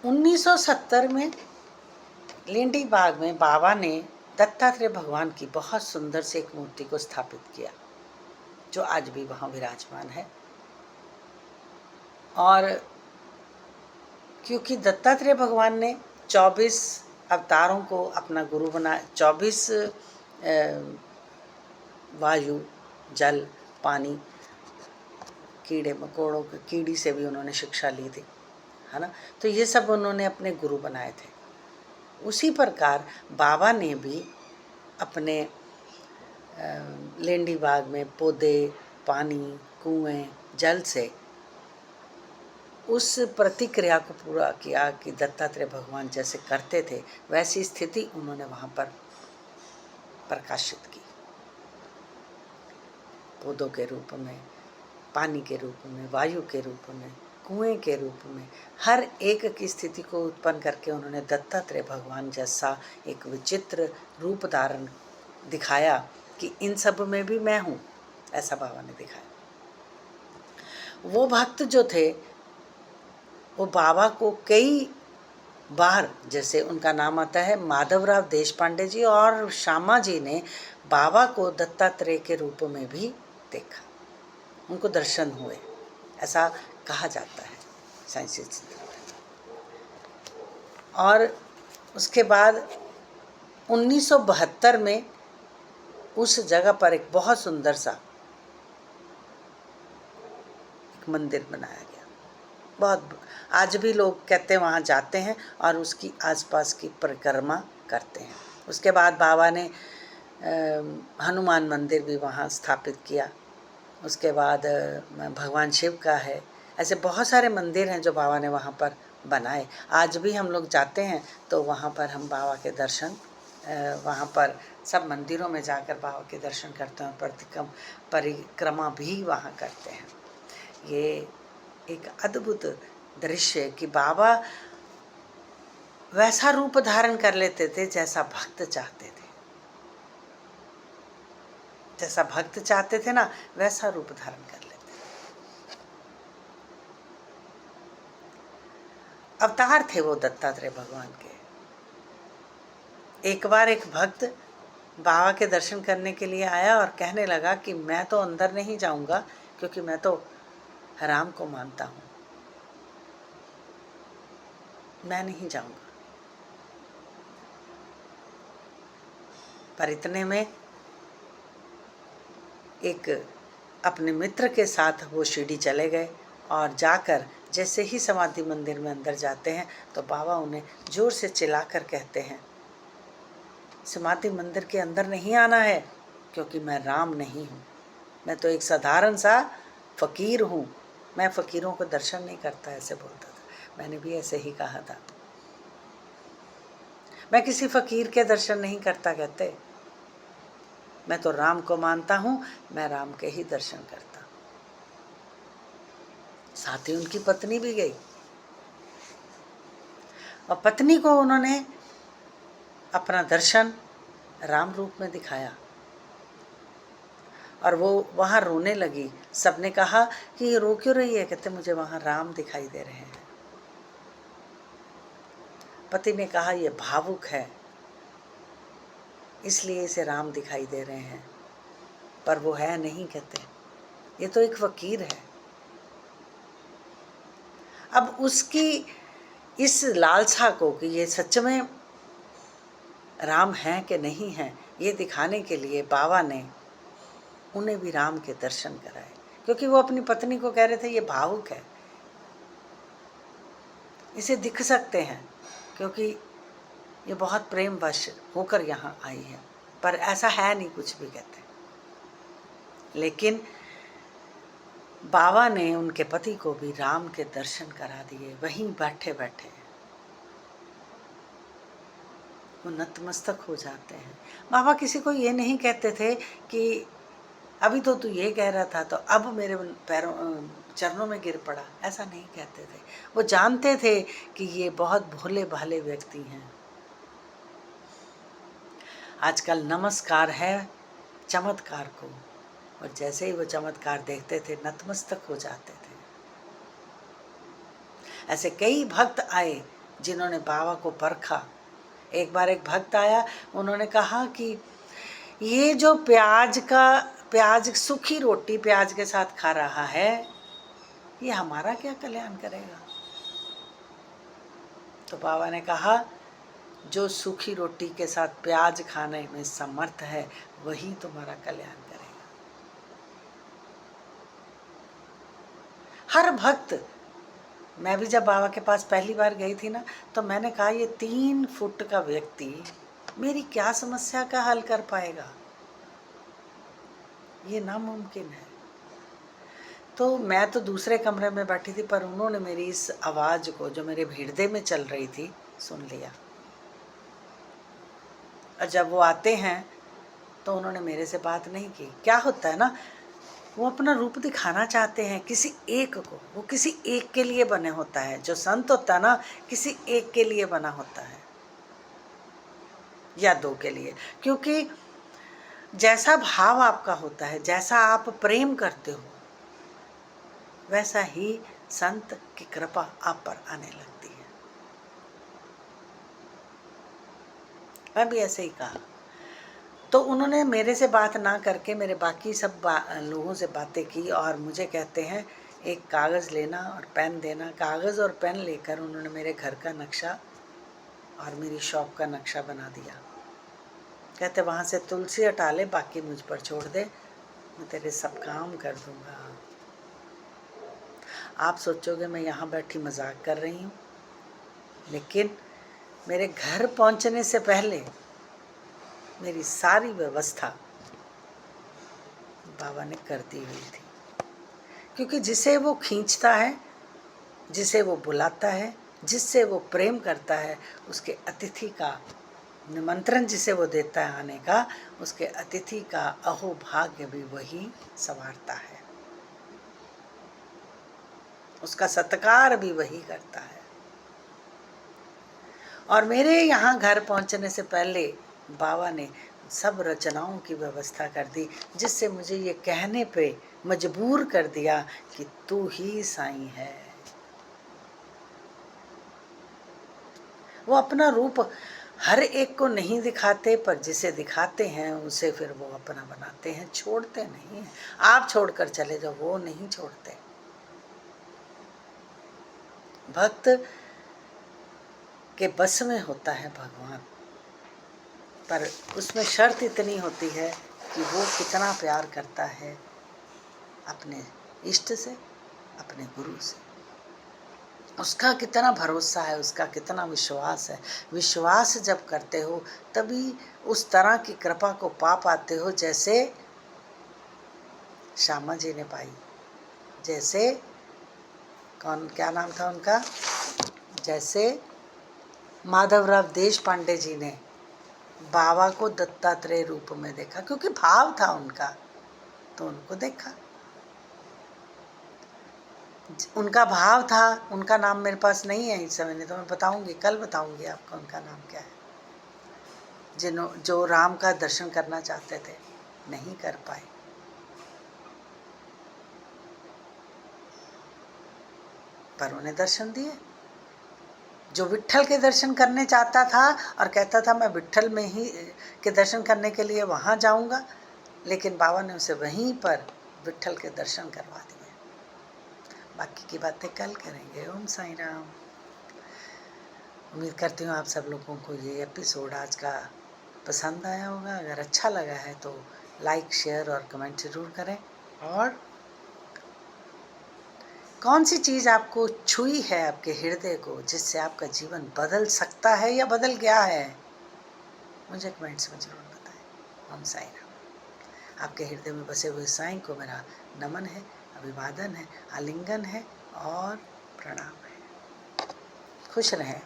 1970 में लेंडी बाग में बाबा ने दत्तात्रेय भगवान की बहुत सुंदर से एक मूर्ति को स्थापित किया, जो आज भी वहाँ विराजमान है। और क्योंकि दत्तात्रेय भगवान ने 24 अवतारों को अपना गुरु बनाया, 24 वायु, जल, पानी, कीड़े मकोड़ों की कीड़ी से भी उन्होंने शिक्षा ली थी, है ना। तो ये सब उन्होंने अपने गुरु बनाए थे। उसी प्रकार बाबा ने भी अपने लेंडी बाग में पौधे, पानी, कुएं, जल से उस प्रतिक्रिया को पूरा किया कि दत्तात्रेय भगवान जैसे करते थे वैसी स्थिति उन्होंने वहाँ पर प्रकाशित की। पौधों के रूप में, पानी के रूप में, वायु के रूप में, कुएं के रूप में, हर एक की स्थिति को उत्पन्न करके उन्होंने दत्तात्रेय भगवान जैसा एक विचित्र रूप धारण दिखाया कि इन सब में भी मैं हूँ, ऐसा बाबा ने दिखाया। वो भक्त जो थे वो बाबा को कई बार, जैसे उनका नाम आता है माधवराव देशपांडे जी, और श्यामा जी ने बाबा को दत्तात्रेय के रूप में भी देखा, उनको दर्शन हुए, ऐसा कहा जाता है साइंसी चिंतन में। और उसके बाद 1972 में उस जगह पर एक बहुत सुंदर सा एक मंदिर बनाया गया। बहुत, आज भी लोग कहते हैं वहाँ जाते हैं और उसकी आसपास की परिक्रमा करते हैं। उसके बाद बाबा ने हनुमान मंदिर भी वहाँ स्थापित किया। उसके बाद भगवान शिव का है। ऐसे बहुत सारे मंदिर हैं जो बाबा ने वहाँ पर बनाए। आज भी हम लोग जाते हैं तो वहाँ पर हम बाबा के दर्शन, वहाँ पर सब मंदिरों में जाकर बाबा के दर्शन करते हैं, परिक्रमा भी वहाँ करते हैं। ये एक अद्भुत दृश्य है कि बाबा वैसा रूप धारण कर लेते थे जैसा भक्त चाहते थे। जैसा भक्त चाहते थे ना, वैसा रूप धारण कर लेते थे। अवतार थे वो दत्तात्रेय भगवान के। एक बार एक भक्त बाबा के दर्शन करने के लिए आया और कहने लगा कि मैं तो अंदर नहीं जाऊंगा क्योंकि मैं तो राम को मानता हूँ, मैं नहीं जाऊंगा। पर इतने में एक अपने मित्र के साथ वो शिरडी चले गए और जाकर जैसे ही समाधि मंदिर में अंदर जाते हैं तो बाबा उन्हें जोर से चिल्लाकर कहते हैं, समाधि मंदिर के अंदर नहीं आना है क्योंकि मैं राम नहीं हूँ, मैं तो एक साधारण सा फकीर हूँ, मैं फकीरों को दर्शन नहीं करता, ऐसे बोलता था। मैंने भी ऐसे ही कहा था, मैं किसी फकीर के दर्शन नहीं करता, कहते मैं तो राम को मानता हूँ, मैं राम के ही दर्शन करता। साथ ही उनकी पत्नी भी गई और पत्नी को उन्होंने अपना दर्शन राम रूप में दिखाया और वो वहाँ रोने लगी। सबने कहा कि ये रो क्यों रही है? कहते मुझे वहाँ राम दिखाई दे रहे हैं। पति ने कहा ये भावुक है इसलिए इसे राम दिखाई दे रहे हैं, पर वो है नहीं, कहते ये तो एक फकीर है। अब उसकी इस लालसा को कि ये सच में राम हैं कि नहीं हैं, ये दिखाने के लिए बाबा ने उन्हें भी राम के दर्शन कराए, क्योंकि वो अपनी पत्नी को कह रहे थे ये भावुक है, इसे दिख सकते हैं क्योंकि ये बहुत प्रेमवश होकर यहाँ आई है, पर ऐसा है नहीं कुछ भी, कहते। लेकिन बाबा ने उनके पति को भी राम के दर्शन करा दिए, वहीं बैठे बैठे वो नतमस्तक हो जाते हैं। बाबा किसी को ये नहीं कहते थे कि अभी तो तू ये कह रहा था तो अब मेरे पैरों चरणों में गिर पड़ा, ऐसा नहीं कहते थे। वो जानते थे कि ये बहुत भोले भाले व्यक्ति हैं। आजकल नमस्कार है चमत्कार को, और जैसे ही वो चमत्कार देखते थे नतमस्तक हो जाते थे। ऐसे कई भक्त आए जिन्होंने बाबा को परखा। एक बार एक भक्त आया, उन्होंने कहा कि ये जो प्याज सूखी रोटी प्याज के साथ खा रहा है, ये हमारा क्या कल्याण करेगा? तो बाबा ने कहा, जो सूखी रोटी के साथ प्याज खाने में समर्थ है वही तुम्हारा कल्याण करेगा। हर भक्त, मैं भी जब बाबा के पास पहली बार गई थी ना, तो मैंने कहा ये 3 फुट का व्यक्ति मेरी क्या समस्या का हल कर पाएगा? ये नामुमकिन है। तो मैं तो दूसरे कमरे में बैठी थी, पर उन्होंने मेरी इस आवाज़ को जो मेरे हृदय में चल रही थी सुन लिया। और जब वो आते हैं तो उन्होंने मेरे से बात नहीं की। क्या होता है ना, वो अपना रूप दिखाना चाहते हैं किसी एक को, वो किसी एक के लिए बने होता है। जो संत होता है ना, किसी एक के लिए बना होता है या 2 के लिए, क्योंकि जैसा भाव आपका होता है, जैसा आप प्रेम करते हो, वैसा ही संत की कृपा आप पर आने लगती है। मैं भी ऐसे ही कहा। तो उन्होंने मेरे से बात ना करके मेरे बाकी सब लोगों से बातें की और मुझे कहते हैं एक कागज़ लेना और पेन देना। कागज़ और पेन लेकर उन्होंने मेरे घर का नक्शा और मेरी शॉप का नक्शा बना दिया। कहते वहाँ से तुलसी हटा ले, बाकी मुझ पर छोड़ दे, मैं तेरे सब काम कर दूँगा। आप सोचोगे मैं यहाँ बैठी मजाक कर रही हूँ, लेकिन मेरे घर पहुँचने से पहले मेरी सारी व्यवस्था बाबा ने कर दी हुई थी। क्योंकि जिसे वो खींचता है, जिसे वो बुलाता है, जिससे वो प्रेम करता है, उसके अतिथि का निमंत्रण जिसे वो देता है आने का, उसके अतिथि का अहोभाग्य भी वही संवारता है, उसका सत्कार भी वही करता है। और मेरे यहाँ घर पहुँचने से पहले बाबा ने सब रचनाओं की व्यवस्था कर दी, जिससे मुझे ये कहने पे मजबूर कर दिया कि तू ही साईं है। वो अपना रूप हर एक को नहीं दिखाते, पर जिसे दिखाते हैं उसे फिर वो अपना बनाते हैं, छोड़ते नहीं हैं। आप छोड़कर चले जाओ, वो नहीं छोड़ते। भक्त के बस में होता है भगवान, पर उसमें शर्त इतनी होती है कि वो कितना प्यार करता है अपने इष्ट से, अपने गुरु से, उसका कितना भरोसा है, उसका कितना विश्वास है। विश्वास जब करते हो तभी उस तरह की कृपा को पा पाते हो जैसे श्यामा जी ने पाई, जैसे क्या नाम था उनका, जैसे माधवराव देश पांडे जी ने बाबा को दत्तात्रेय रूप में देखा, क्योंकि भाव था उनका, तो उनको देखा। उनका भाव था, उनका नाम मेरे पास नहीं है इस समय, नहीं तो मैं बताऊंगी, कल बताऊंगी आपको उनका नाम क्या है। जो राम का दर्शन करना चाहते थे, नहीं कर पाए, पर उन्हें दर्शन दिए। जो विट्ठल के दर्शन करने चाहता था और कहता था मैं विट्ठल में ही के दर्शन करने के लिए वहाँ जाऊँगा, लेकिन बाबा ने उसे वहीं पर विट्ठल के दर्शन करवा दिए। बाकी की बातें कल करेंगे। ओम साईं राम। उम्मीद करती हूँ आप सब लोगों को ये एपिसोड आज का पसंद आया होगा। अगर अच्छा लगा है तो लाइक, शेयर और कमेंट ज़रूर करें। और कौन सी चीज़ आपको छुई है आपके हृदय को, जिससे आपका जीवन बदल सकता है या बदल गया है, मुझे कमेंट्स में ज़रूर बताएं। ओम साईं राम। आपके हृदय में बसे हुए साईं को मेरा नमन है, अभिवादन है, आलिंगन है और प्रणाम है। खुश रहें।